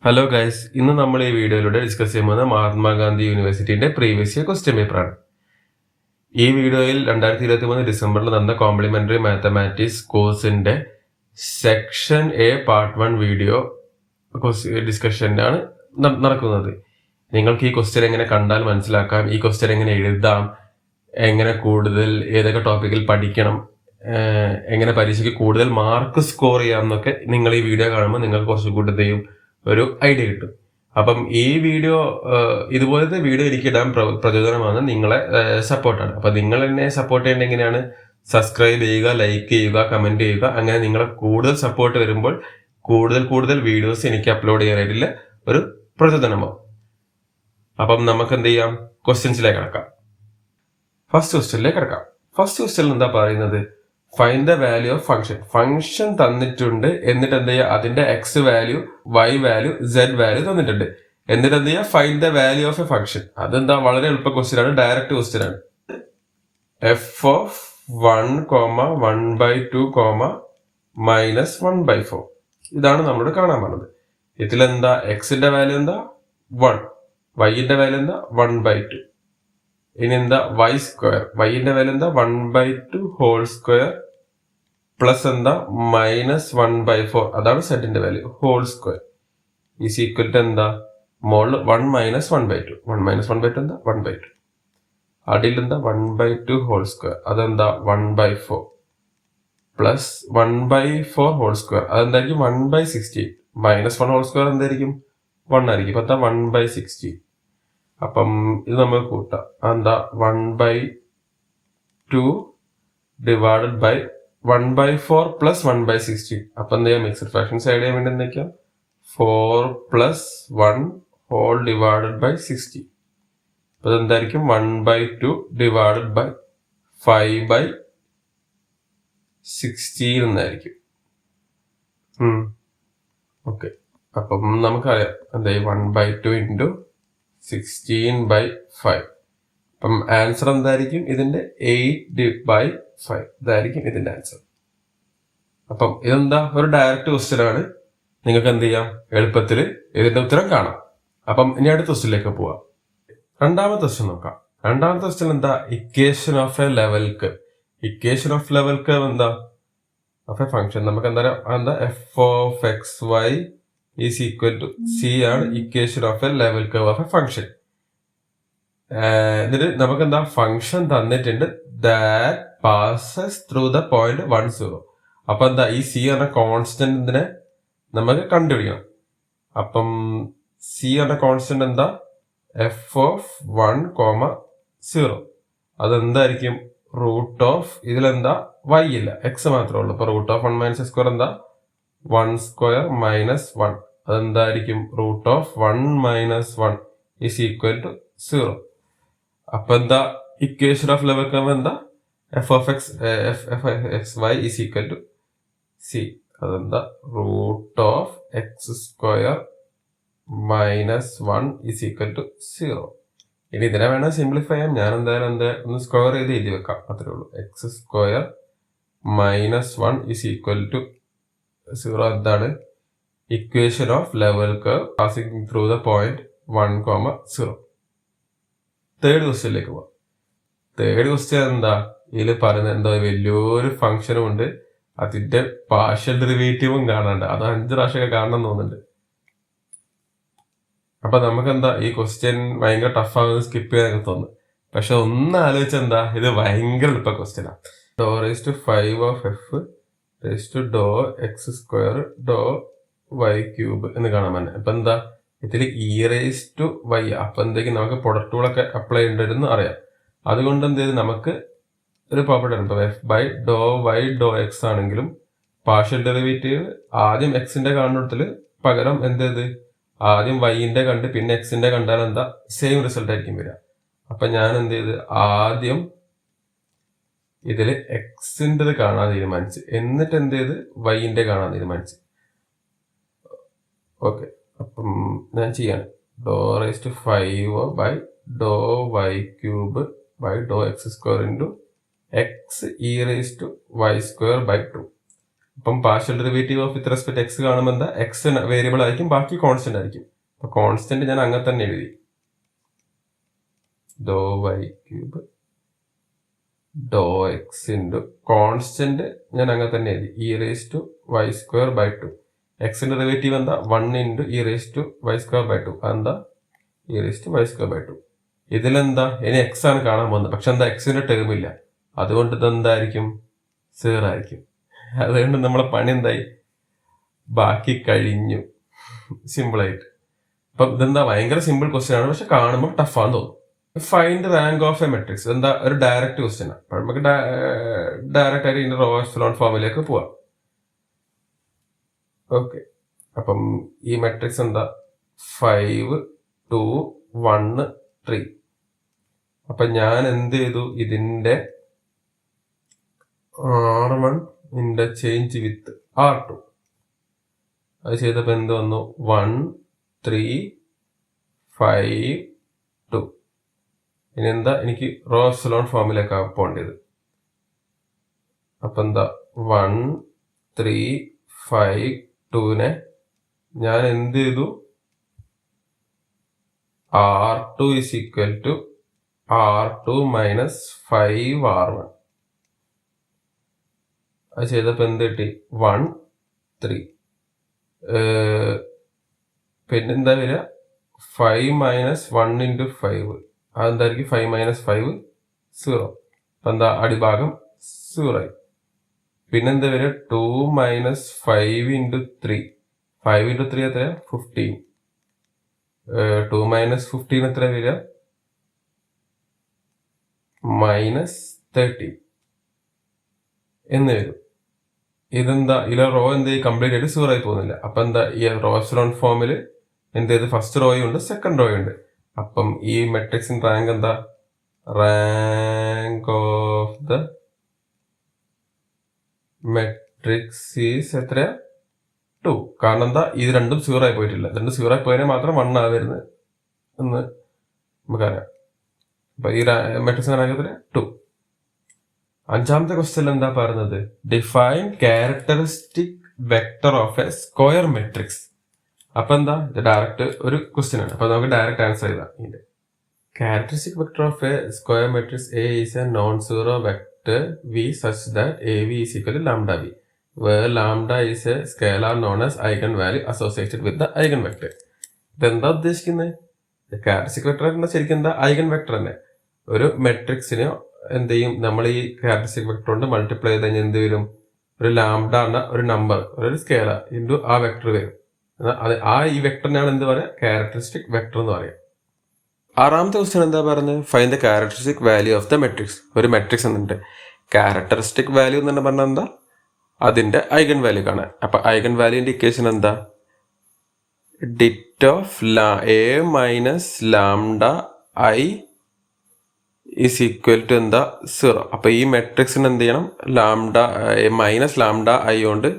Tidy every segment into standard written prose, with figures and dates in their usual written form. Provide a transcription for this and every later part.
Hello guys, ഇന്ന് നമ്മൾ ഈ വീഡിയോയിലൂടെ ഡിസ്കസ് ചെയ്യുന്നത് മഹാത്മാഗാന്ധി യൂണിവേഴ്സിറ്റിയുടെ പ്രീവിയസ് ഇയർ ക്വസ്റ്റ്യൻ പേപ്പറാണ്. ഈ വീഡിയോയിൽ 2023 ഡിസംബറിൽ നടന്ന കോംപ്ലിമെന്ററി മാത്തമാറ്റിക്സ് കോഴ്സിന്റെ സെക്ഷൻ എ പാർട്ട് 1 വീഡിയോ ഡിസ്കഷനാണ് നടക്കുന്നത്. നിങ്ങൾക്ക് ഈ ക്വസ്റ്റ്യൻ എങ്ങനെ കണ്ടാൽ മനസ്സിലാക്കാം, ഈ ക്വസ്റ്റ്യൻ എങ്ങനെ എഴുതാം, എങ്ങനെ കൂടുതൽ ഏതൊക്കെ ടോപ്പിക്കിൽ പഠിക്കണം, എങ്ങനെ പരീക്ഷയ്ക്ക് കൂടുതൽ മാർക്ക് സ്കോർ ചെയ്യാം എന്നൊക്കെ നിങ്ങൾ ഈ വീഡിയോ കാണുമ്പോൾ നിങ്ങൾക്ക് കുറച്ചുകൂടി ഒരു ഐഡിയ കിട്ടും. അപ്പം ഈ വീഡിയോ ഇതുപോലത്തെ വീഡിയോ എനിക്ക് ഇടാൻ പ്രചോദനമാണ് നിങ്ങളെ സപ്പോർട്ടാണ്. അപ്പം നിങ്ങൾ എന്നെ സപ്പോർട്ട് ചെയ്യേണ്ട എങ്ങനെയാണ്? സബ്സ്ക്രൈബ് ചെയ്യുക, ലൈക്ക് ചെയ്യുക, കമന്റ് ചെയ്യുക. അങ്ങനെ നിങ്ങളെ കൂടുതൽ സപ്പോർട്ട് വരുമ്പോൾ കൂടുതൽ വീഡിയോസ് എനിക്ക് അപ്ലോഡ് ചെയ്യാനായിട്ടുള്ള ഒരു പ്രചോദനമാവും. അപ്പം നമുക്ക് എന്ത് ചെയ്യാം? ക്വസ്റ്റ്യൻസിലേക്ക് കിടക്കാം. ഫസ്റ്റ് ക്വസ്റ്റ്യനിലേക്ക് കിടക്കാം. ഫസ്റ്റ് ക്വസ്റ്റ്യനിൽ എന്താ പറയുന്നത്? Find the value of function തന്നിട്ടുണ്ട്. എന്നിട്ട് എന്ത് ചെയ്യുക? അതിന്റെ X value, Y value, Z value തന്നിട്ടുണ്ട്. എന്നിട്ട് എന്ത് ചെയ്യുക? Find the value of a function. അതെന്താ? വളരെ എളുപ്പ ക്വസ്റ്റ്യൻ ആണ്, ഡയറക്റ്റ് ക്വസ്റ്റ്യൻ ആണ്. F of 1,1/2, -1/4. ഇതാണ് നമ്മളോട് കാണാൻ പറഞ്ഞത്. ഇതിലെന്താ? എക്സിന്റെ വാല്യൂ എന്താ? 1. വൈന്റെ വാല്യൂ എന്താ? 1/2. ഇനി എന്താ? Y square. വൈന്റെ വാല്യൂ എന്താ? 1/2 ഹോൾ സ്ക്വയർ പ്ലസ് എന്താ? -1/4. അതാണ് സെഡിന്റെ value, whole square is equal to എന്താ? മോളിൽ 1 - 1/2. 1 - 1/2 എന്താ? 1/2. അടിയിൽ എന്താ? 1/2 ഹോൾ സ്ക്വയർ. അതെന്താ? 1/4 പ്ലസ് 1/4 ഹോൾ സ്ക്വയർ. അതെന്തായിരിക്കും? 1/16. -1 ഹോൾ സ്ക്വയർ എന്തായിരിക്കും? 1 ആയിരിക്കും. അപ്പൊ എന്താ? 1/16. അപ്പം ഇത് നമ്മൾ കൂട്ടാം. എന്താ? 1/2 ഡിവൈഡഡ് ബൈ 1/4 പ്ലസ് 1/16. അപ്പൊ എന്താ? മിക്സഡ് ഫ്രാക്ഷൻ സൈഡ് ചെയ്യാൻ വേണ്ടി എന്തൊക്കെയാ? 4 + 1 ഹോൾ ഡിവൈഡഡ് ബൈ 60. അപ്പൊ ഇതെന്തായിരിക്കും? 1/2 ഡിവൈഡഡ് ബൈ 5/16 എന്നായിരിക്കും. ഓക്കെ. അപ്പം നമുക്കറിയാം എന്താ? 1/2 ഇൻറ്റു 16/5. അപ്പം ആൻസർ എന്തായിരിക്കും? ഇതിന്റെ 8/5 ഇതായിരിക്കും ഇതിന്റെ ആൻസർ. അപ്പം ഇതെന്താ? ഒരു ഡയറക്റ്റ് ക്വസ്റ്റ്യൻ ആണ്. നിങ്ങൾക്ക് എന്ത് ചെയ്യാം? എളുപ്പത്തിൽ ഇതിന്റെ ഉത്തരം കാണാം. അപ്പം ഇനി അടുത്ത ക്വസ്റ്റ്യനിലേക്ക് പോവാം. രണ്ടാമത്തെ ക്വസ്റ്റ്യൻ നോക്കാം. രണ്ടാമത്തെ ക്വസ്റ്റ്യൻ എന്താ? Equation of a level curve. Equation of level curve എന്താ? Of a function. നമുക്ക് എന്താ? F of x y is equal to c ആണ് equation of a level curve of a function. എന്നിട്ട് നമുക്ക് എന്താ? ഫംഗ്ഷൻ തന്നിട്ടുണ്ട്. That passes through the point 1, 0. അപ്പൊ എന്താ? ഈ സി എന്ന കോൺസ്റ്റന്റിനെ നമുക്ക് കണ്ടുപിടിക്കണം. അപ്പം സി എന്ന കോൺസ്റ്റന്റ് എന്താ? F of 1, 0. അതെന്തായിരിക്കും? റൂട്ട് ഓഫ് ഇതിലെന്താ? വൈ ഇല്ല, എക്സ് മാത്രമേ ഉള്ളൂ. അപ്പൊ റൂട്ട് ഓഫ് 1 - x² എന്താ? 1² - 1. അതെന്തായിരിക്കും? Root of 1 - 1 is equal to 0. അപ്പൊ എന്താ? ഇക്വേഷൻ ഓഫ് ലെവൽ കർവ് എന്താ? F of x y is equal to c. അതെന്താ? Root of x² - 1 is equal to 0. ഇനി ഇതിനെ വേണം സിംപ്ലിഫൈ ചെയ്യാൻ. ഞാൻ എന്തായാലും ഒന്ന് സ്ക്വയർ ചെയ്ത് എഴുതി വെക്കാം, അത്രേ ഉള്ളൂ. x² - 1 is equal to 0. എന്താണ്? Equation of level curve passing through the point 1, 0. Third ക്വസ്റ്റ്യനിലേക്ക് പോവാം. തേർഡ് ക്വസ്റ്റ്യൻ എന്താ? ഇതിൽ പറയുന്നത് എന്താ? വലിയൊരു ഫംഗ്ഷനും ഉണ്ട്, അതിന്റെ പാർഷ്യൽ ഡെറിവേറ്റീവും കാണാണ്ട്. അത് 5 പ്രാവശ്യമൊക്കെ കാണണം തോന്നുന്നുണ്ട്. അപ്പൊ നമുക്ക് എന്താ? ഈ ക്വസ്റ്റ്യൻ ഭയങ്കര ടഫ് ആവുന്നത് സ്കിപ്പ് ചെയ്യാനൊക്കെ തോന്നുന്നു. പക്ഷെ ഒന്ന് ആലോചിച്ചെന്താ? ഇത് ഭയങ്കര എളുപ്പ ക്വസ്റ്റ്യനാണ്. (5 of f (x²) (y³ എന്ന് കാണാൻ പറ്റും. അപ്പൊ എന്താ? ഇതിൽ (e⁻y). അപ്പൊ എന്തെങ്കിലും നമുക്ക് പ്രൊഡക്റ്റ് റൂളൊക്കെ അപ്ലൈ ചെയ്യേണ്ടതെന്ന് അറിയാം. അതുകൊണ്ട് എന്ത് ചെയ്ത് നമുക്ക് ഒരു പ്രോപ്പർട്ടി ഉണ്ട്. f/(∂y)(x) ആണെങ്കിലും പാർഷ്യൽ ഡെറിവേറ്റീവ് ആദ്യം എക്സിന്റെ കാണുന്നിടത്തിൽ പകരം എന്ത് ചെയ്ത് ആദ്യം വൈന്റെ കണ്ട് പിന്നെ എക്സിന്റെ കണ്ടാൽ എന്താ? സെയിം റിസൾട്ട് ആയിരിക്കും വരിക. അപ്പൊ ഞാൻ എന്ത് ചെയ്ത് ആദ്യം ഇതില് എക്സിന്റെ കാണാൻ തീരുമാനിച്ച്, എന്നിട്ട് എന്ത് ചെയ്ത് വൈന്റെ കാണാൻ തീരുമാനിച്ച്. ഓക്കെ. അപ്പം ഞാൻ ചെയ്യാണ്. (5/(∂y³)(x² x e⁻y²/2). അപ്പം partial derivative off with respect X കാണുമ്പോൾ എന്താ എക്സ് വേരിയബിൾ ആയിരിക്കും, ബാക്കി കോൺസ്റ്റന്റ് ആയിരിക്കും. അപ്പൊ കോൺസ്റ്റന്റ് ഞാൻ അങ്ങനെ തന്നെ എഴുതി, ഡോ വൈ ക്യൂബ് ഡോ എക്സ് ഇൻറ്റു കോൺസ്റ്റന്റ് ഞാൻ അങ്ങനെ തന്നെ എഴുതി E raise to Y square by 2. എക്സിന്റെ ഡെറിവേറ്റീവ് എന്താ 1 into E raise to Y square by 2. അതെന്താ E raise to Y square by 2. ഇതിലെന്താ ഇനി എക്സ് ആണ് കാണാൻ പോകുന്നത്, പക്ഷെ എന്താ എക്സിന്റെ ടേം ഇല്ല, അതുകൊണ്ട് ഇതെന്തായിരിക്കും 0 ആയിരിക്കും. അതുകൊണ്ട് നമ്മളെ പണി എന്തായി, ബാക്കി കഴിഞ്ഞു സിമ്പിളായിട്ട്. അപ്പം ഇതെന്താ ഭയങ്കര സിമ്പിൾ ക്വസ്റ്റ്യൻ ആണ്, പക്ഷെ കാണുമ്പോൾ ടഫാന്ന് തോന്നും. Find rank of A matrix എന്താ ഒരു ഡയറക്റ്റ് ക്വസ്റ്റ്യൻ ആണ്. അപ്പോൾ നമുക്ക് ഡയറക്റ്റ് ആയിട്ട് ഇതിന്റെ റോ എക്സലോൺ ഫോമിലേക്ക് പോവാം. ഓക്കെ, അപ്പം ഈ മെട്രിക്സ് എന്താ 5 2 1 3. അപ്പൊ ഞാൻ എന്ത് ചെയ്തു, ഇതിന്റെ R1 ഇന്റർചേഞ്ച് വിത്ത് R2 അത് ചെയ്തപ്പോ എന്ത് വന്നു 1 3 5 2. ഇനി എന്താ എനിക്ക് റോ എപ്സിലോൺ ഫോമിലേക്ക് പോകേണ്ടത്. അപ്പൊ എന്താ 1 3 5 2നെ ഞാൻ എന്ത് ചെയ്തു, R2 is equal to R2 minus 5R1 അത് ചെയ്തപ്പോ എന്ത് കിട്ടി 1 3. പിന്നെന്താ വരിക 5 മൈനസ് 1 ഇൻറ്റു 5 അതെന്തായിരിക്കും 5 മൈനസ് 5 0. അപ്പൊ എന്താ അടിഭാഗം 0 ആയി. പിന്നെന്താ വരിക 2 മൈനസ് 5 ഇൻറ്റു 3. 5 ഇൻറ്റു 3 എത്രയാ 15. 2 മൈനസ് 15 എത്ര വരിക മൈനസ് 30 എന്ന് വരും. ഇതെന്താ ഇതിലെ റോ എന്ത് കംപ്ലീറ്റ് ആയിട്ട് 0 ആയി പോകുന്നില്ല. അപ്പൊ എന്താ ഈ റോ എപ്സിലോൺ ഫോമിൽ എന്ത് ചെയ്ത് ഫസ്റ്റ് റോയും ഉണ്ട് സെക്കൻഡ് റോയും ഉണ്ട്. അപ്പം ഈ മെട്രിക്സിന്റെ റാങ്ക് എന്താ, rank of the matrix is എത്രയാ 2. കാരണം എന്താ ഇത് രണ്ടും 0 ആയി പോയിട്ടില്ല, രണ്ടും 0 ആയി പോയതിനെ മാത്രം 1 ആ വരുന്നത് എന്ന് നമുക്കറിയാം. അപ്പൊ ഈ മെട്രിക്സിന്റെ റാങ്ക് എത്രയാ 2. അഞ്ചാമത്തെ ക്വസ്റ്റ്യൻ എന്താ പറയുന്നത്, define characteristic vector of a square matrix. അപ്പൊ എന്താ ഇത് ഡയറക്റ്റ് ഒരു ക്വസ്റ്റ്യൻ ആണ്, അപ്പൊ നമുക്ക് ഡയറക്റ്റ് ആൻസർ ചെയ്താൽ ഇതിന്റെ characteristic vector of a square matrix A is a non zero vector v such that A v is equal to lambda v where lambda is a scalar known as eigenvalue associated with the eigenvector. ഇതെന്താ ഉദ്ദേശിക്കുന്നത്, characteristic vector എന്താ ശരിക്കും എന്താ eigen vector തന്നെ. ഒരു മെട്രിക്സിനെ എന്ത് ചെയ്യും, നമ്മൾ ഈ ക്യാരക്ടറിസ്റ്റിക് വെക്ടർ കൊണ്ട് മൾട്ടിപ്ലൈ ചെയ്ത് കഴിഞ്ഞാൽ എന്ത് വരും, ഒരു ലാംഡ എന്ന ഒരു നമ്പർ ഒരു സ്കെയിലർ ഇൻറ്റു ആ വെക്ടർ വരും. അത് ആ ഈ വെക്ടറിനാണ് എന്ത് പറയാ ക്യാരക്ടറിസ്റ്റിക് വെക്ടർ എന്ന് പറയാം. ആറാമത്തെ ക്വസ്റ്റ്യൻ എന്താ പറയുന്നത്, find the characteristic value of the matrix. ഒരു മെട്രിക്സ് എന്നിട്ട് ക്യാരക്ടറിസ്റ്റിക് വാല്യൂ എന്ന് പറഞ്ഞാൽ എന്താ അതിന്റെ ഐഗൻ വാല്യൂ കാണാൻ. അപ്പൊ ഐഗൻ വാല്യൂന്റെ ഇക്വേഷൻ എന്താ, det of a minus lambda I is equal to എന്താ 0. അപ്പൊ ഈ മെട്രിക്സിന് എന്ത് ചെയ്യണം, ലാംഡ മൈനസ് ലാംഡ ഐ കൊണ്ട്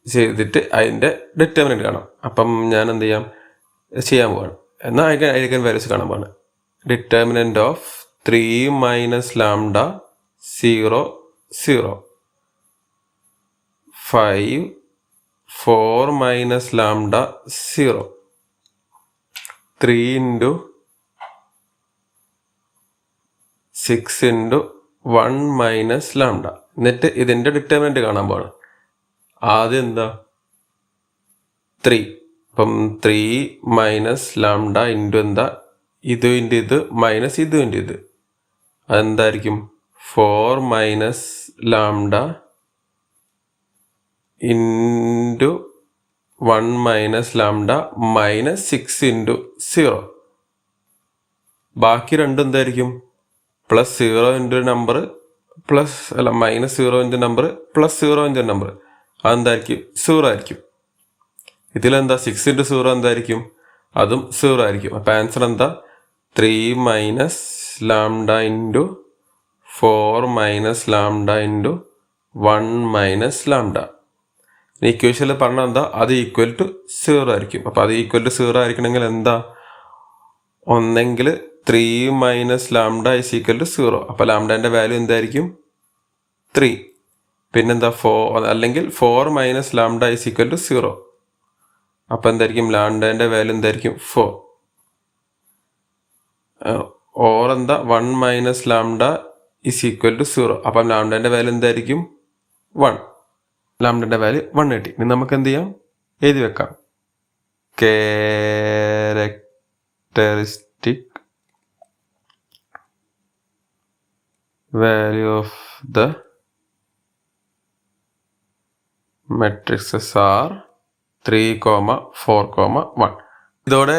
ചെയ്തിട്ട് അതിന്റെ ഡിറ്റർമിനന്റ് കാണാം. അപ്പം ഞാൻ എന്ത് ചെയ്യാൻ പോവാണ് എന്നാൽ ഐഗൻ വാല്യൂസ് കാണാൻ പോവാണ്. Determinant of 3 minus lambda 0 0 5 4 minus lambda 0 3 into 6 into 1 minus lambda. എന്നിട്ട് ഇതിന്റെ ഡിറ്റർമിനന്റ് കാണാൻ പോവാണ്. ആദ്യം എന്താ 3. അപ്പം 3 മൈനസ് ലാംഡ ഇൻറ്റു എന്താ ഇത് ഇൻറ്റു ഇത് മൈനസ് ഇത് ഇൻറ്റു ഇത് അതെന്തായിരിക്കും 4 minus lambda into 1 minus lambda minus 6 into 0. ബാക്കി രണ്ടും എന്തായിരിക്കും പ്ലസ് 0 ഇൻറ്റു നമ്പർ പ്ലസ് അല്ല minus 0 into number plus 0 into number അതെന്തായിരിക്കും 0 ആയിരിക്കും. ഇതിലെന്താ 6 ഇൻറ്റു 0 എന്തായിരിക്കും അതും 0 ആയിരിക്കും. അപ്പം ആൻസർ എന്താ 3 minus lambda into 4 minus lambda into 1 minus lambda. ഇക്വേഷനിൽ പറഞ്ഞാൽ എന്താ അത് ഈക്വൽ ടു 0 ആയിരിക്കും. അപ്പം അത് ഈക്വൽ ടു 0 ആയിരിക്കണമെങ്കിൽ എന്താ ഒന്നെങ്കിൽ 3 minus lambda is equal to 0. അപ്പം ലാംഡേൻ്റെ വാല്യൂ എന്തായിരിക്കും 3. പിന്നെന്താ 4 അല്ലെങ്കിൽ 4 minus lambda is equal to 0. അപ്പം എന്തായിരിക്കും ലാംഡേൻ്റെ വാല്യൂ എന്തായിരിക്കും 4. ഓർ എന്താ 1 minus lambda is equal to 0. അപ്പം ലാംഡേൻ്റെ വാല്യൂ എന്തായിരിക്കും 1. ലാംഡേൻ്റെ വാല്യൂ 1 കിട്ടി. ഇനി നമുക്ക് എന്ത് ചെയ്യാം, എഴുതി വെക്കാം. Characteristic value of the matrices are 3, 4, 1. ഇതോടെ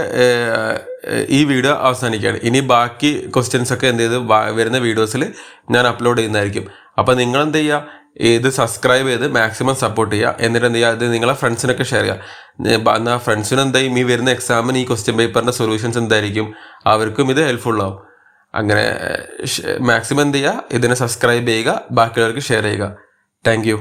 ഈ വീഡിയോ അവസാനിക്കുകയാണ്. ഇനി ബാക്കി ക്വസ്റ്റ്യൻസ് ഒക്കെ എന്ത് ചെയ്ത് വരുന്ന വീഡിയോസിൽ ഞാൻ അപ്ലോഡ് ചെയ്യുന്നതായിരിക്കും. അപ്പോൾ നിങ്ങൾ എന്ത് ചെയ്യുക, ഇത് സബ്സ്ക്രൈബ് ചെയ്ത് മാക്സിമം സപ്പോർട്ട് ചെയ്യുക. എന്നിട്ട് എന്ത് ചെയ്യുക, ഇത് നിങ്ങളെ ഫ്രണ്ട്സിനൊക്കെ ഷെയർ ചെയ്യുക. എന്നാൽ ഫ്രണ്ട്സിന് എന്തായും ഈ വരുന്ന എക്സാമിന് ഈ ക്വസ്റ്റ്യൻ പേപ്പറിൻ്റെ സൊല്യൂഷൻസ് എന്തായിരിക്കും, അവർക്കും ഇത് ഹെൽപ്ഫുൾ ആവും. അങ്ങനെ മാക്സിമം എന്ത് ചെയ്യുക, ഇതിനെ സബ്സ്ക്രൈബ് ചെയ്യുക, ബാക്കിയുള്ളവർക്ക് ഷെയർ ചെയ്യുക. Thank you.